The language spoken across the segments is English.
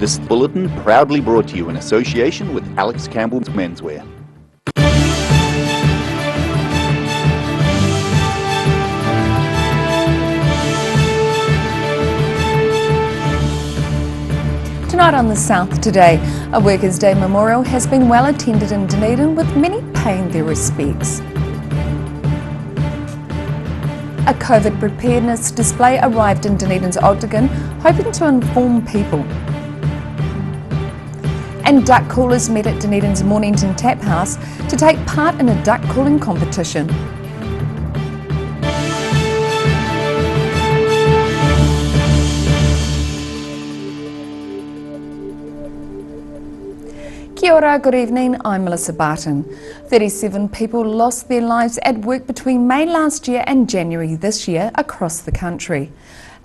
This bulletin proudly brought to you in association with Alex Campbell's Menswear. Tonight on the South Today, a Workers' Day memorial has been well attended in Dunedin, with many paying their respects. A COVID preparedness display arrived in Dunedin's Octagon, hoping to inform people. And duck coolers met at Dunedin's Mornington Tap House to take part in a duck cooling competition. Kia ora, good evening, I'm Melissa Barton. 37 people lost their lives at work between May last year and January this year across the country.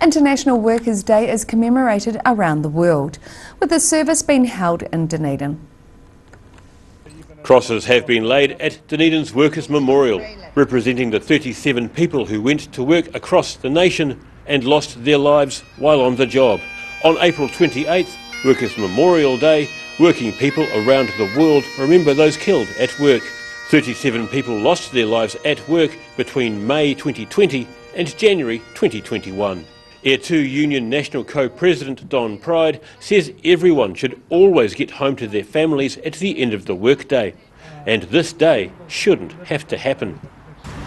International Workers' Day is commemorated around the world, with a service being held in Dunedin. Crosses have been laid at Dunedin's Workers' Memorial, representing the 37 people who went to work across the nation and lost their lives while on the job. On April 28th, Workers' Memorial Day, working people around the world remember those killed at work. 37 people lost their lives at work between May 2020 and January 2021. Air 2 Union National Co-President Don Pride says everyone should always get home to their families at the end of the workday, and this day shouldn't have to happen.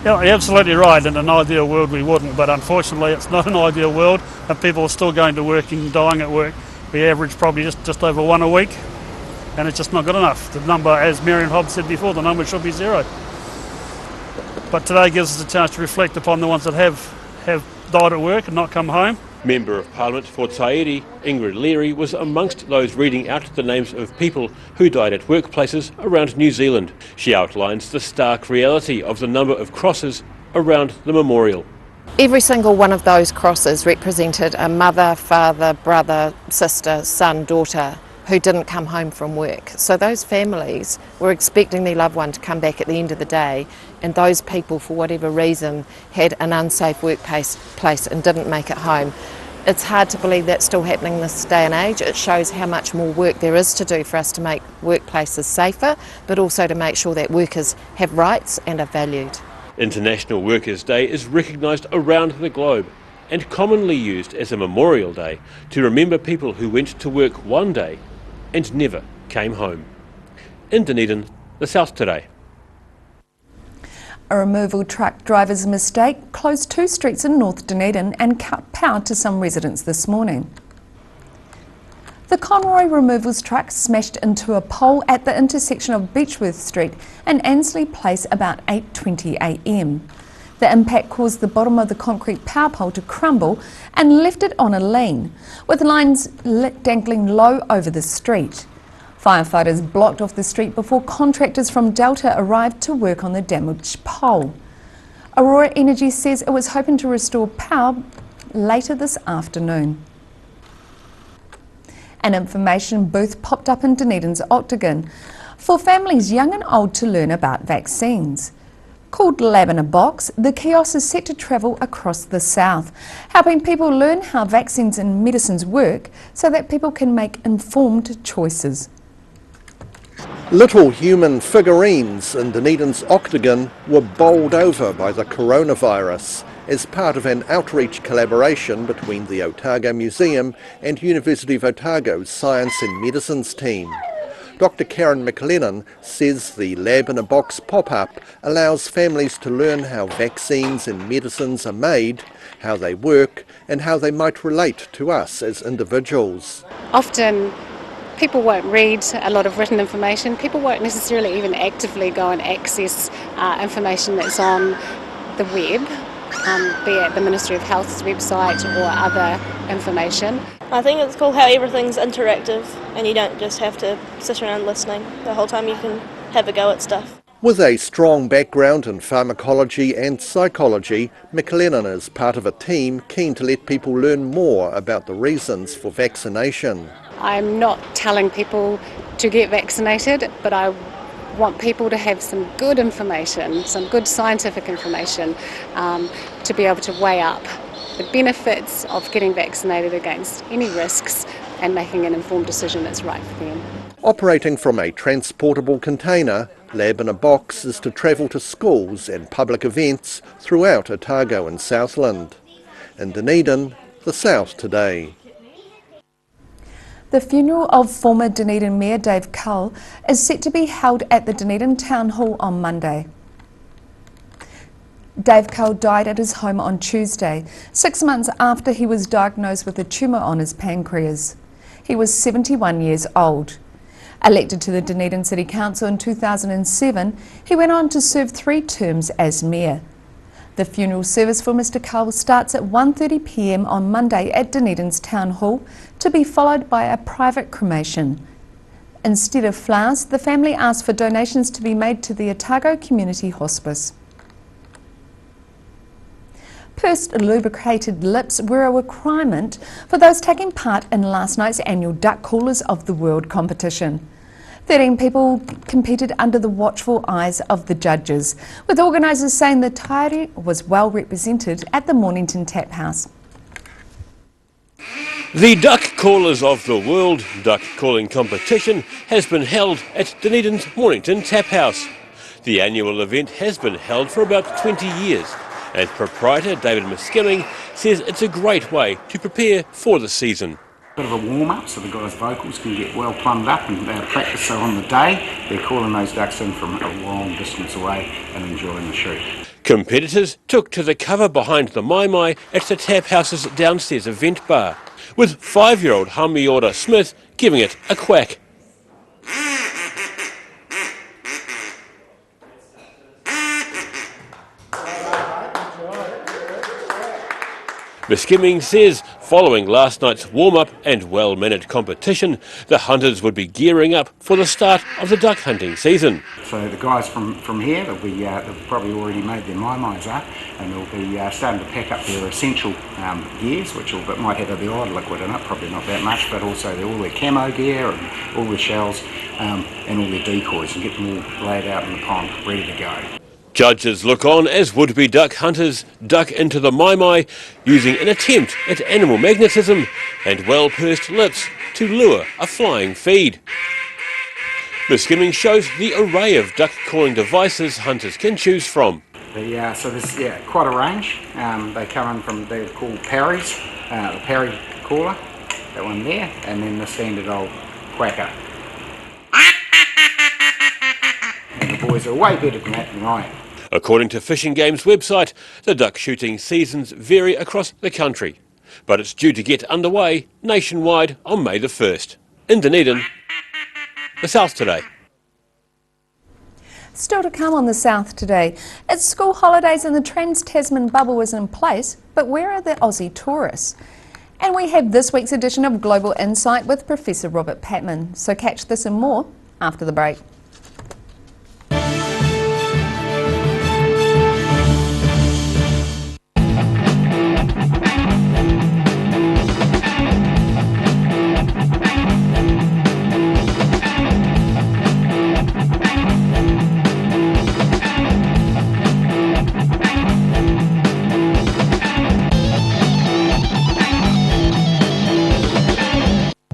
Yeah, you're absolutely right. In an ideal world we wouldn't, but unfortunately it's not an ideal world, and people are still going to work and dying at work. We average probably just over one a week, and it's just not good enough. The number, as Marion Hobbs said before, the number should be zero. But today gives us a chance to reflect upon the ones that have died at work and not come home. Member of Parliament for Tairi, Ingrid Leary, was amongst those reading out the names of people who died at workplaces around New Zealand. She outlines the stark reality of the number of crosses around the memorial. Every single one of those crosses represented a mother, father, brother, sister, son, daughter who didn't come home from work. So those families were expecting their loved one to come back at the end of the day, and those people, for whatever reason, had an unsafe workplace and didn't make it home. It's hard to believe that's still happening in this day and age. It shows how much more work there is to do for us to make workplaces safer, but also to make sure that workers have rights and are valued. International Workers' Day is recognised around the globe and commonly used as a memorial day to remember people who went to work one day and never came home. In Dunedin, the South Today. A removal truck driver's mistake closed two streets in North Dunedin and cut power to some residents this morning. The Conroy removals truck smashed into a pole at the intersection of Beechworth Street and Ansley Place about 8:20 a.m. The impact caused the bottom of the concrete power pole to crumble and left it on a lean, with lines dangling low over the street. Firefighters blocked off the street before contractors from Delta arrived to work on the damaged pole. Aurora Energy says it was hoping to restore power later this afternoon. An information booth popped up in Dunedin's Octagon for families young and old to learn about vaccines. Called Lab in a Box, the kiosk is set to travel across the South, helping people learn how vaccines and medicines work so that people can make informed choices. Little human figurines in Dunedin's Octagon were bowled over by the coronavirus as part of an outreach collaboration between the Otago Museum and University of Otago's Science and Medicines team. Dr. Karen McLennan says the Lab in a Box pop-up allows families to learn how vaccines and medicines are made, how they work, and how they might relate to us as individuals. Often people won't read a lot of written information. People won't necessarily even actively go and access information that's on the web, be it the Ministry of Health's website or other information. I think it's cool how everything's interactive and you don't just have to sit around listening the whole time. You can have a go at stuff. With a strong background in pharmacology and psychology, McLennan is part of a team keen to let people learn more about the reasons for vaccination. I'm not telling people to get vaccinated, but I want people to have some good information, some good scientific information, to be able to weigh up the benefits of getting vaccinated against any risks and making an informed decision that's right for them. Operating from a transportable container, Lab in a Box is to travel to schools and public events throughout Otago and Southland. In Dunedin, the South Today. The funeral of former Dunedin Mayor Dave Cull is set to be held at the Dunedin Town Hall on Monday. Dave Cull died at his home on Tuesday, 6 months after he was diagnosed with a tumour on his pancreas. He was 71 years old. Elected to the Dunedin City Council in 2007, he went on to serve 3 terms as mayor. The funeral service for Mr Cull starts at 1:30 p.m. on Monday at Dunedin's Town Hall, to be followed by a private cremation. Instead of flowers, the family asked for donations to be made to the Otago Community Hospice. Pursed lubricated lips were a requirement for those taking part in last night's annual Duck Callers of the World competition. 13 people competed under the watchful eyes of the judges, with organisers saying the tairi was well represented at the Mornington Tap House. The Duck Callers of the World duck calling competition has been held at Dunedin's Mornington Tap House. The annual event has been held for about 20 years, and proprietor David Miskimming says it's a great way to prepare for the season. Bit of a warm-up so the guys' vocals can get well plumbed up and practice, so on the day they're calling those ducks in from a long distance away and enjoying the shoot. Competitors took to the cover behind the Mai at the Tap House's downstairs event bar, with 5-year-old Hamiora Smith giving it a quack. Miskimming says following last night's warm-up and well-mannered competition, the hunters would be gearing up for the start of the duck hunting season. So the guys from here, they've probably already made their mai-mais up, and they'll be starting to pack up their essential gears, which might have the odd liquid in it, probably not that much, but also all their camo gear and all their shells and all their decoys, and get them all laid out in the pond, ready to go. Judges look on as would-be duck hunters duck into the mai using an attempt at animal magnetism and well-pursed lips to lure a flying feed. Miskimming shows the array of duck-calling devices hunters can choose from. So there's quite a range. They come in from, they're called parries, the parry caller, that one there, and then the standard old quacker. And the boys are way better than that than I am. According to Fishing Game's website, the duck shooting seasons vary across the country, but it's due to get underway nationwide on May the 1st. In Dunedin, the South Today. Still to come on the South Today. It's school holidays and the Trans-Tasman bubble is in place, but where are the Aussie tourists? And we have this week's edition of Global Insight with Professor Robert Patman. So catch this and more after the break.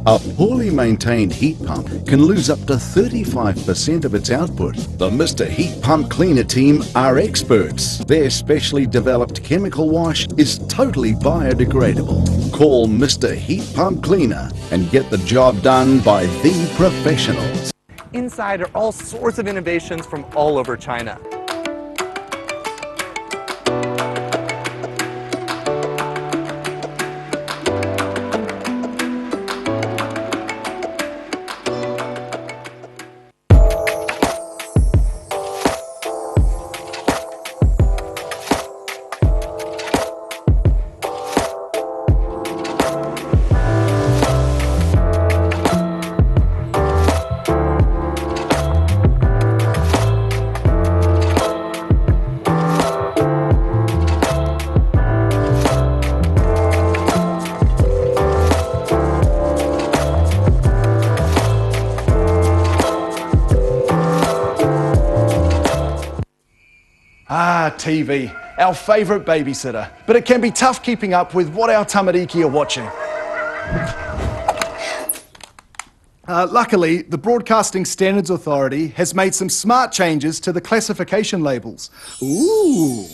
A poorly maintained heat pump can lose up to 35% of its output. The Mr. Heat Pump Cleaner team are experts. Their specially developed chemical wash is totally biodegradable. Call Mr. Heat Pump Cleaner and get the job done by the professionals. Inside are all sorts of innovations from all over China. TV, our favourite babysitter, but it can be tough keeping up with what our tamariki are watching. Luckily, the Broadcasting Standards Authority has made some smart changes to the classification labels. Ooh!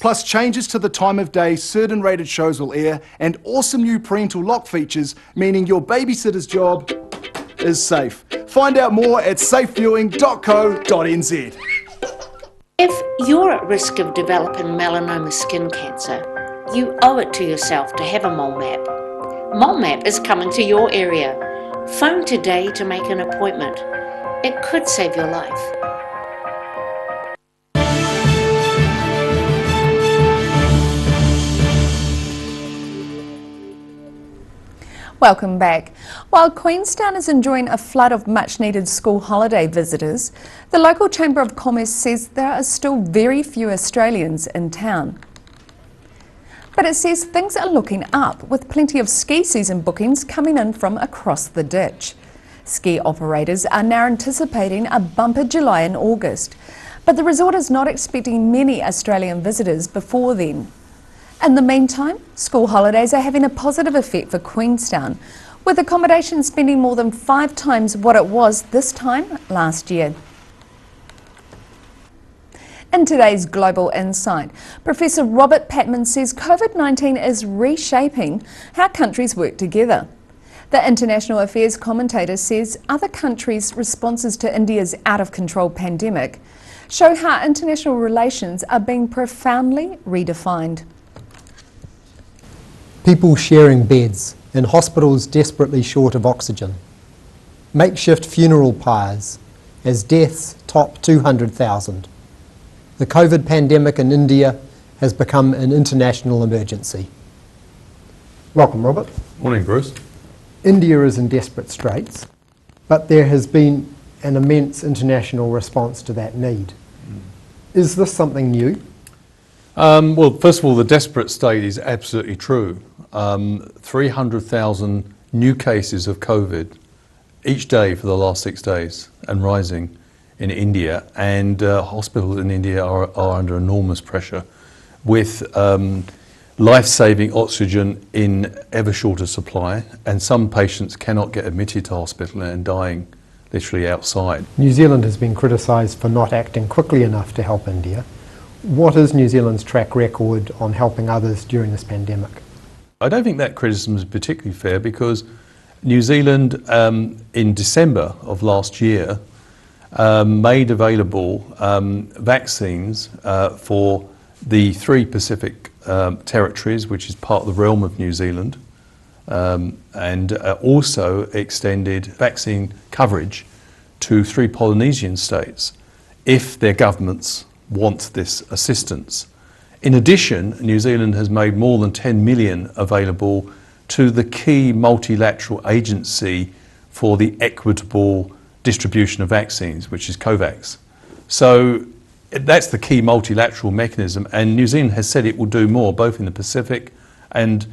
Plus changes to the time of day certain rated shows will air, and awesome new parental lock features, meaning your babysitter's job is safe. Find out more at safeviewing.co.nz. If you're at risk of developing melanoma skin cancer, you owe it to yourself to have a mole map. Mole map is coming to your area. Phone today to make an appointment. It could save your life. Welcome back. While Queenstown is enjoying a flood of much-needed school holiday visitors, the local Chamber of Commerce says there are still very few Australians in town. But it says things are looking up, with plenty of ski season bookings coming in from across the ditch. Ski operators are now anticipating a bumper July and August, but the resort is not expecting many Australian visitors before then. In the meantime, school holidays are having a positive effect for Queenstown, with accommodation spending more than 5 times what it was this time last year. In today's Global Insight, Professor Robert Patman says COVID-19 is reshaping how countries work together. The International Affairs commentator says other countries' responses to India's out-of-control pandemic show how international relations are being profoundly redefined. People sharing beds in hospitals desperately short of oxygen. Makeshift funeral pyres as deaths top 200,000. The COVID pandemic in India has become an international emergency. Welcome, Robert. Morning, Bruce. India is in desperate straits, but there has been an immense international response to that need. Is this something new? Well, first of all, the desperate state is absolutely true. 300,000 new cases of COVID each day for the last 6 days and rising in India, and hospitals in India are under enormous pressure with life-saving oxygen in ever shorter supply, and some patients cannot get admitted to hospital and dying literally outside. New Zealand has been criticised for not acting quickly enough to help India. What is New Zealand's track record on helping others during this pandemic? I don't think that criticism is particularly fair, because New Zealand in December of last year made available vaccines for the 3 Pacific territories, which is part of the realm of New Zealand, and also extended vaccine coverage to 3 Polynesian states if their governments want this assistance. In addition, New Zealand has made more than 10 million available to the key multilateral agency for the equitable distribution of vaccines, which is COVAX. So that's the key multilateral mechanism, and New Zealand has said it will do more, both in the Pacific and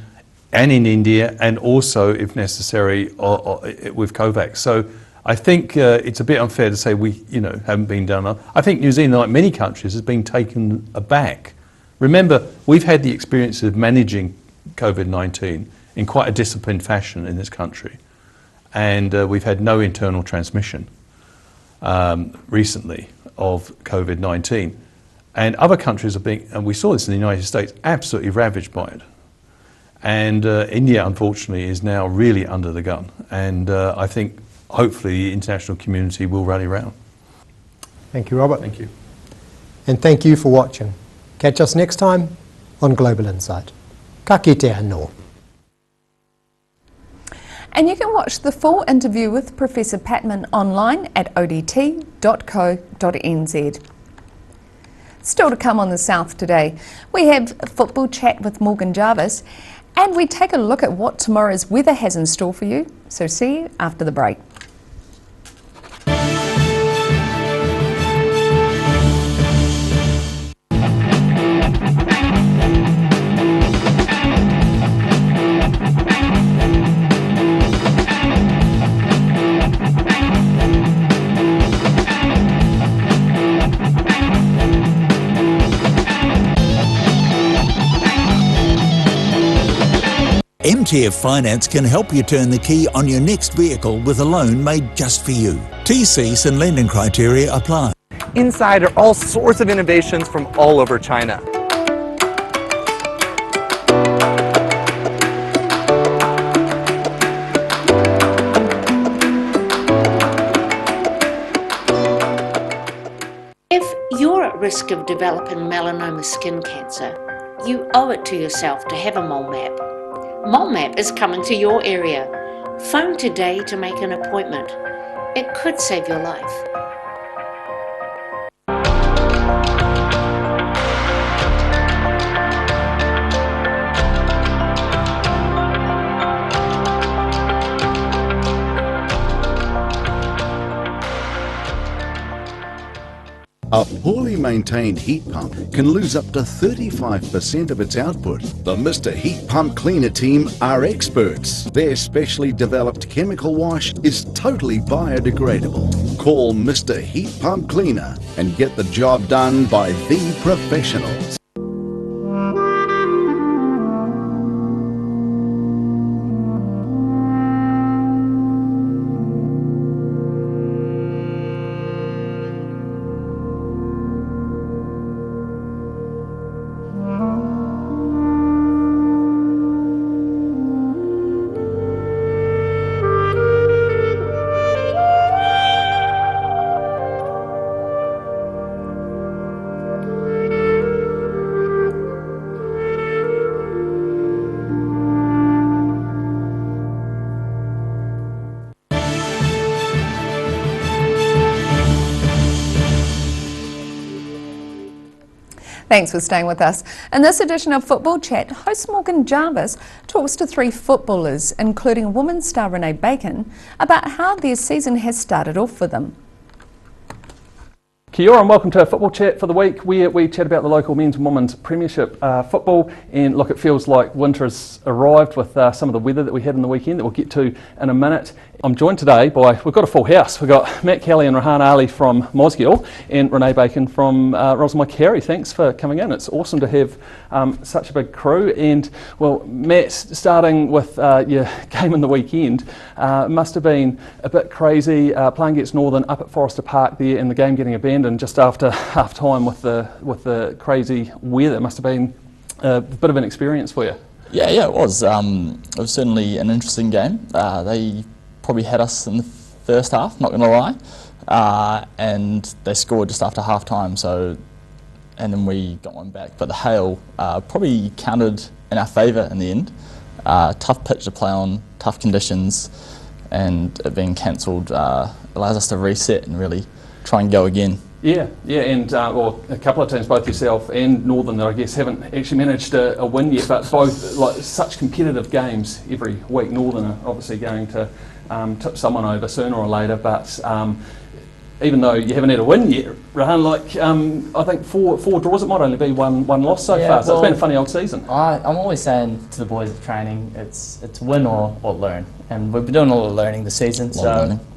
in India, and also, if necessary, with COVAX. So I think it's a bit unfair to say we, haven't been done enough. I think New Zealand, like many countries, has been taken aback. Remember, we've had the experience of managing COVID-19 in quite a disciplined fashion in this country, and we've had no internal transmission recently of COVID-19. And other countries are being, and we saw this in the United States, absolutely ravaged by it. And India, unfortunately, is now really under the gun. And I think, hopefully, the international community will rally round. Thank you, Robert. Thank you. And thank you for watching. Catch us next time on Global Insight. Ka kite anō. And you can watch the full interview with Professor Patman online at odt.co.nz. Still to come on the South today, we have a football chat with Morgan Jarvis, and we take a look at what tomorrow's weather has in store for you. So see you after the break. GTF Finance can help you turn the key on your next vehicle with a loan made just for you. TCs and lending criteria apply. Inside are all sorts of innovations from all over China. If you're at risk of developing melanoma skin cancer, you owe it to yourself to have a mole map. Mole map is coming to your area. Phone today to make an appointment. It could save your life. A poorly maintained heat pump can lose up to 35% of its output. The Mr. Heat Pump Cleaner team are experts. Their specially developed chemical wash is totally biodegradable. Call Mr. Heat Pump Cleaner and get the job done by the professionals. Thanks for staying with us. In this edition of Football Chat, host Morgan Jarvis talks to three footballers, including women's star Renee Bacon, about how their season has started off for them. Kia ora and welcome to Football Chat for the week, where we chat about the local men's and women's premiership football. And look, it feels like winter has arrived with some of the weather that we had in the weekend that we'll get to in a minute. I'm joined today by, we've got a full house. We've got Matt Kelly and Rahan Ali from Mosgiel and Renee Bacon from Rosamai Carey. Thanks for coming in. It's awesome to have such a big crew. And well, Matt, starting with your game in the weekend, must have been a bit crazy playing against Northern up at Forrester Park there and the game getting abandoned just after half time with the crazy weather. It must have been a bit of an experience for you. Yeah, it was. It was certainly an interesting game. They probably had us in the first half, not going to lie, and they scored just after half time, and then we got one back. But the hail probably counted in our favour in the end. Tough pitch to play on, tough conditions, and it being cancelled allows us to reset and really try and go again. Yeah, and well, a couple of teams, both yourself and Northern, that I guess haven't actually managed a win yet, but both like such competitive games every week. Northern are obviously going to tip someone over sooner or later, but even though you haven't had a win yet, Rahan, I think four draws, it might only be one loss so far, so it's been a funny old season. I'm always saying to the boys at training, it's win or learn, and we've been doing a lot of learning this season.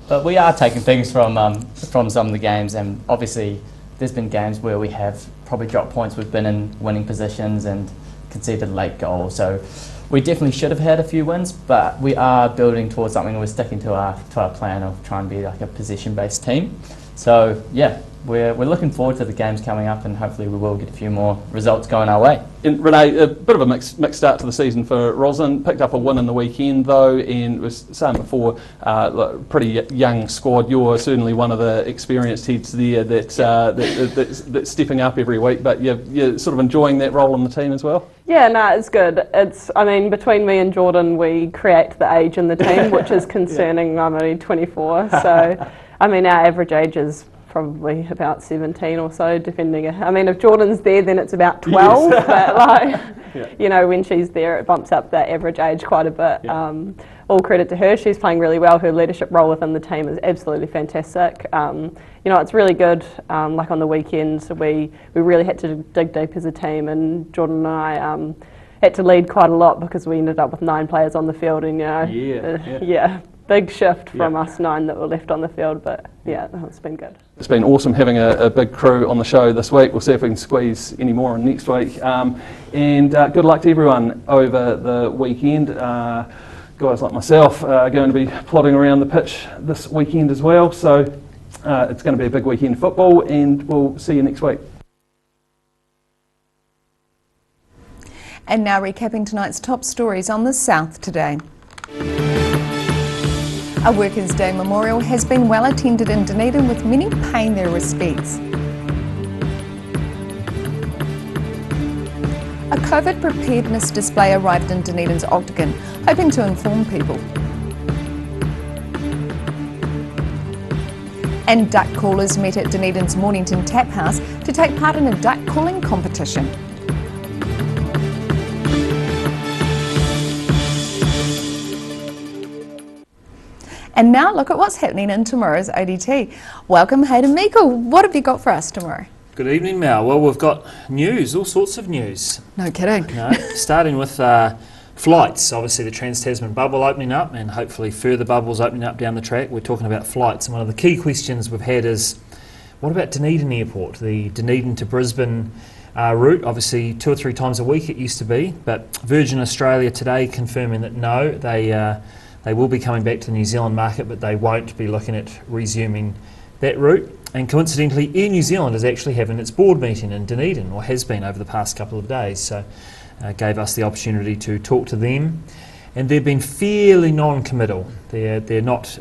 But we are taking things from some of the games, and obviously there's been games where we have probably dropped points. We've been in winning positions and conceded late goals, so we definitely should have had a few wins. But we are building towards something. We're sticking to our plan of trying to be like a possession-based team. So yeah, we're looking forward to the games coming up, and hopefully we will get a few more results going our way. And Renee, a bit of a mixed start to the season for Roslyn. Picked up a win in the weekend though, and was saying before, pretty young squad. You're certainly one of the experienced heads there that's stepping up every week. But you're sort of enjoying that role in the team as well. Yeah, no, it's good. I mean, between me and Jordan, we create the age in the team, which is concerning. I'm only 24, so I mean, our average age is probably about 17 or so, defending it. I mean, if Jordan's there, then it's about 12, yes. But you know, when she's there, it bumps up that average age quite a bit. Yeah. All credit to her, she's playing really well. Her leadership role within the team is absolutely fantastic. You know, it's really good. Like on the weekends, we really had to dig deep as a team, and Jordan and I had to lead quite a lot because we ended up with 9 players on the field, and big shift from us 9 that were left on the field, but yeah, it's been good. It's been awesome having a big crew on the show this week. We'll see if we can squeeze any more in next week. And good luck to everyone over the weekend. Guys like myself are going to be plodding around the pitch this weekend as well, so it's going to be a big weekend of football, and we'll see you next week. And now recapping tonight's top stories on the South today. A Workers' Day memorial has been well attended in Dunedin, with many paying their respects. A COVID preparedness display arrived in Dunedin's Octagon, hoping to inform people. And duck callers met at Dunedin's Mornington Tap House to take part in a duck calling competition. And now look at what's happening in tomorrow's ODT. Welcome Hayden Meikle. What have you got for us tomorrow? Good evening, Mel. Well, we've got news, all sorts of news. No kidding. No, starting with flights. Obviously the Trans-Tasman bubble opening up, and hopefully further bubbles opening up down the track. We're talking about flights, and one of the key questions we've had is, what about Dunedin Airport? The Dunedin to Brisbane route, obviously 2 or 3 times a week it used to be, but Virgin Australia today confirming that no, they will be coming back to the New Zealand market, but they won't be looking at resuming that route. And coincidentally, Air New Zealand is actually having its board meeting in Dunedin, or has been over the past couple of days, so gave us the opportunity to talk to them. And they've been fairly non-committal. They're not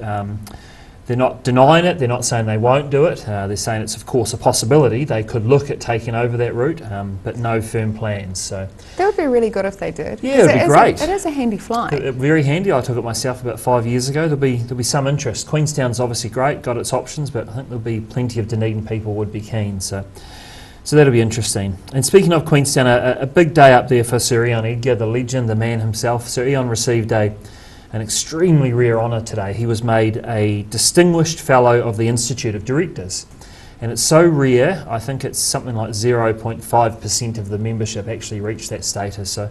denying it, they're not saying they won't do it, they're saying it's of course a possibility. They could look at taking over that route, but no firm plans. So that would be really good if they did. Yeah, it would be great. It is a handy flight. Very handy. I took it myself about 5 years ago. There'll be some interest. Queenstown's obviously great, got its options, but I think there'll be plenty of Dunedin people would be keen. So that'll be interesting. And speaking of Queenstown, a big day up there for Sir Ian Edgar, the legend, the man himself. Sir Ian received an extremely rare honour today. He was made a Distinguished Fellow of the Institute of Directors. And it's so rare, I think it's something like 0.5% of the membership actually reached that status. So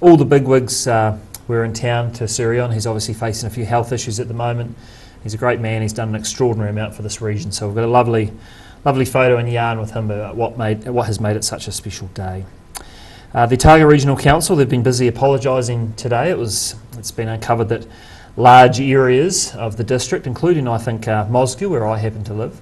all the bigwigs were in town to Sir Ian. He's obviously facing a few health issues at the moment. He's a great man, he's done an extraordinary amount for this region. So we've got a lovely photo and yarn with him about what has made it such a special day. The Otago Regional Council, they've been busy apologising today. It's been uncovered that large areas of the district, including I think Mosgiel, where I happen to live,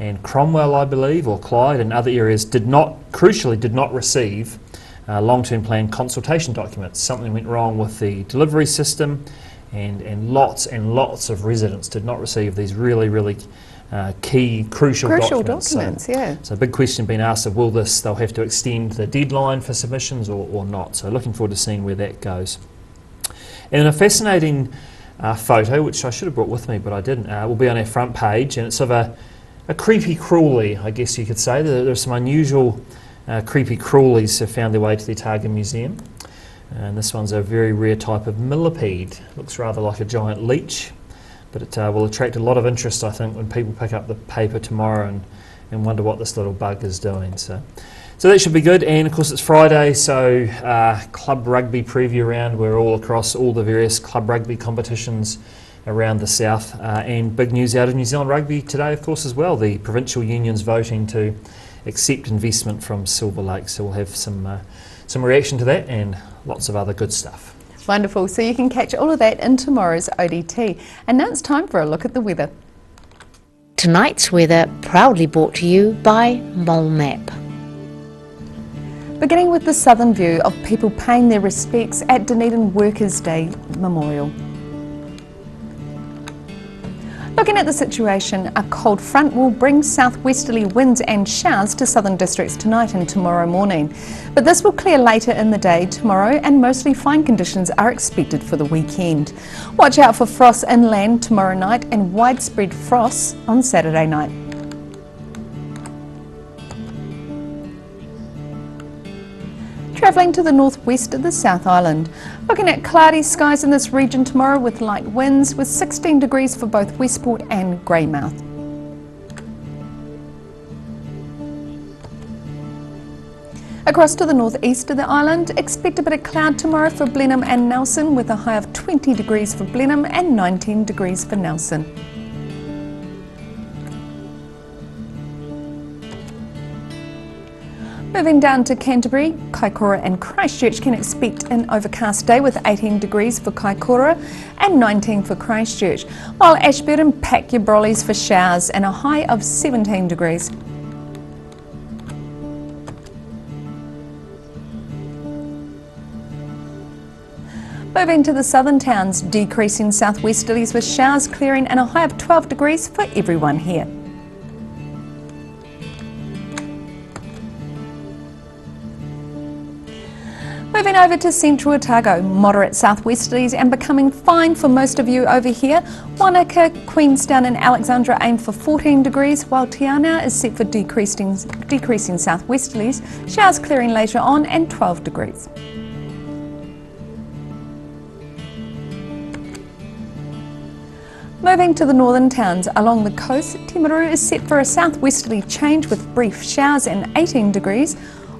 and Cromwell I believe, or Clyde, and other areas crucially did not receive long-term plan consultation documents. Something went wrong with the delivery system, and lots of residents did not receive these really key, crucial documents. So big question being asked of they'll have to extend the deadline for submissions or not. So looking forward to seeing where that goes. And a fascinating photo, which I should have brought with me, but I didn't, will be on our front page, and it's of a creepy crawly, I guess you could say. There are some unusual creepy crawlies have found their way to the Otago Museum. And this one's a very rare type of millipede. Looks rather like a giant leech. But it will attract a lot of interest, I think, when people pick up the paper tomorrow and wonder what this little bug is doing. So that should be good. And of course it's Friday, so club rugby preview round. We're all across all the various club rugby competitions around the south. And big news out of New Zealand Rugby today, of course, as well. The provincial unions voting to accept investment from Silver Lake. So we'll have some reaction to that and lots of other good stuff. Wonderful. So you can catch all of that in tomorrow's ODT. And now it's time for a look at the weather. Tonight's weather proudly brought to you by Mole Map. Beginning with the southern view of people paying their respects at Dunedin Workers' Day Memorial. Looking at the situation, a cold front will bring southwesterly winds and showers to southern districts tonight and tomorrow morning. But this will clear later in the day tomorrow, and mostly fine conditions are expected for the weekend. Watch out for frost inland tomorrow night and widespread frost on Saturday night. Travelling to the northwest of the South Island. Looking at cloudy skies in this region tomorrow with light winds, with 16 degrees for both Westport and Greymouth. Across to the northeast of the island, expect a bit of cloud tomorrow for Blenheim and Nelson, with a high of 20 degrees for Blenheim and 19 degrees for Nelson. Moving down to Canterbury, Kaikoura and Christchurch can expect an overcast day with 18 degrees for Kaikoura and 19 for Christchurch, while Ashburton, pack your brollies for showers and a high of 17 degrees. Moving to the southern towns, decreasing southwesterlies with showers clearing and a high of 12 degrees for everyone here. Moving over to central Otago, moderate southwesterlies and becoming fine for most of you over here. Wanaka, Queenstown and Alexandra aim for 14 degrees, while Tiana is set for decreasing southwesterlies, showers clearing later on and 12 degrees. Moving to the northern towns along the coast, Timaru is set for a southwesterly change with brief showers and 18 degrees,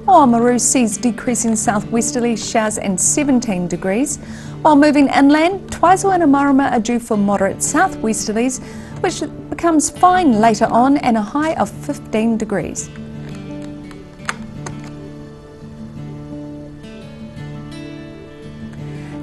while Oamaru sees decreasing southwesterly showers and 17 degrees. While moving inland, Twizel and Amarama are due for moderate southwesterlies, which becomes fine later on and a high of 15 degrees.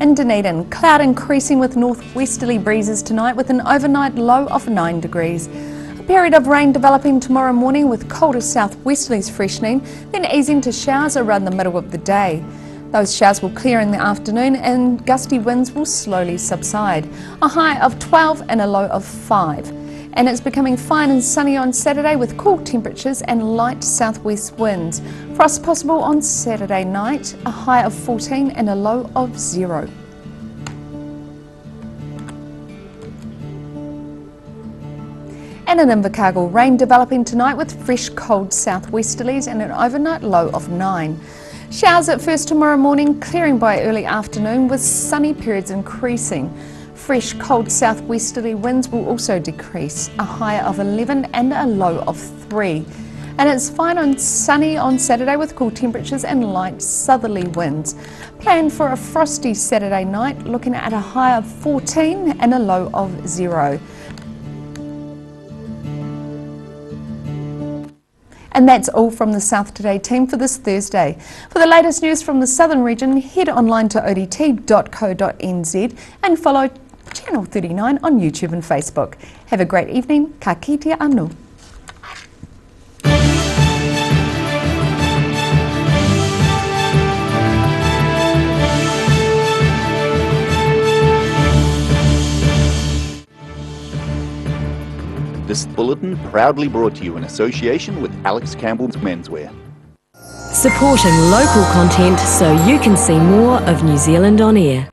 In Dunedin, cloud increasing with northwesterly breezes tonight with an overnight low of 9 degrees. A period of rain developing tomorrow morning with colder southwesterlies freshening, then easing to showers around the middle of the day. Those showers will clear in the afternoon and gusty winds will slowly subside. A high of 12 and a low of 5. And it's becoming fine and sunny on Saturday with cool temperatures and light southwest winds. Frost possible on Saturday night, a high of 14 and a low of 0. And in Invercargill, rain developing tonight with fresh cold southwesterlies and an overnight low of 9. Showers at first tomorrow morning, clearing by early afternoon with sunny periods increasing. Fresh cold southwesterly winds will also decrease, a high of 11 and a low of 3. And it's fine and sunny on Saturday with cool temperatures and light southerly winds. Plan for a frosty Saturday night, looking at a high of 14 and a low of 0. And that's all from the South Today team for this Thursday. For the latest news from the southern region, head online to odt.co.nz and follow Channel 39 on YouTube and Facebook. Have a great evening. Ka kitea anō. This bulletin proudly brought to you in association with Alex Campbell's Menswear. Supporting local content so you can see more of New Zealand on air.